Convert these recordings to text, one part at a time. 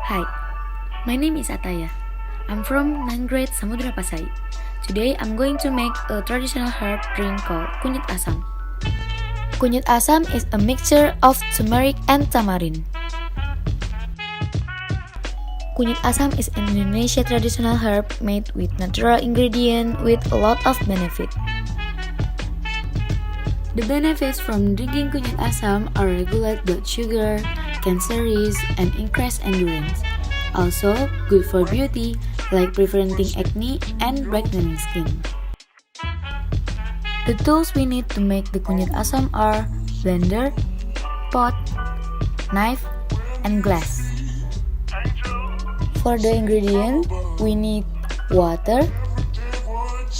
Hi, my name is Athaya. I'm from 9th grade Samudra Pasai. Today I'm going to make a traditional herb drink called Kunyit Asam. Kunyit Asam is a mixture of turmeric and tamarind. Kunyit Asam is an Indonesia traditional herb made with natural ingredients with a lot of benefit. The benefits from drinking Kunyit Asam are regulate blood sugar, cancer risk, and increase endurance. Also, good for beauty, like preventing acne and brightening skin. The tools we need to make the Kunyit Asam are blender, pot, knife, and glass. For the ingredient, we need water,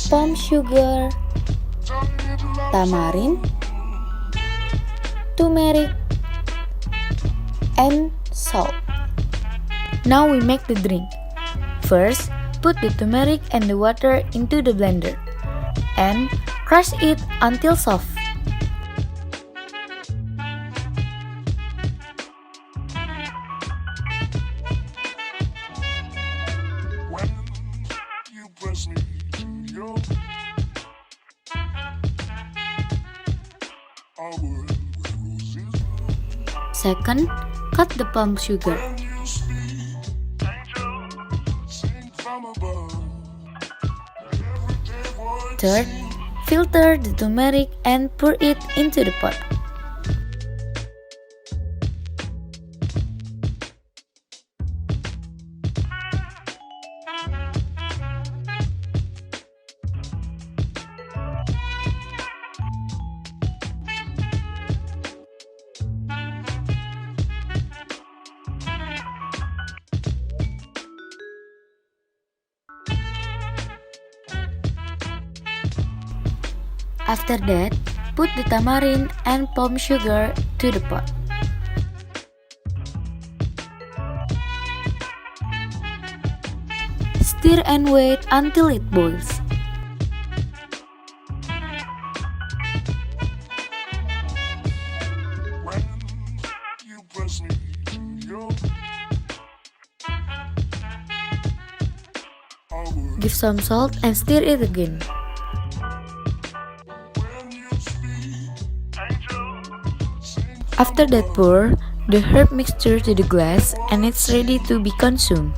palm sugar, tamarind, turmeric, and salt. Now we make the drink. First, put the turmeric and the water into the blender and crush it until soft. Second, cut the palm sugar. Third, filter the turmeric and pour it into the pot. After that, put the tamarind and palm sugar to the pot. Stir and wait until it boils. Give some salt and stir it again. After that, pour the herb mixture to the glass and it's ready to be consumed.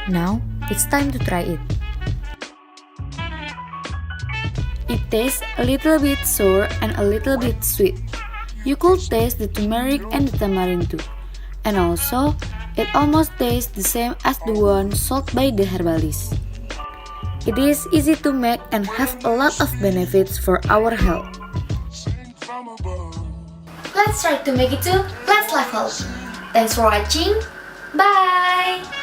Now, it's time to try it. It tastes a little bit sour and a little bit sweet. You could taste the turmeric and the tamarind too. And also, it almost tastes the same as the one sold by the herbalist. It is easy to make and have a lot of benefits for our health. Let's try to make it too. Let's level. Thanks for watching. Bye!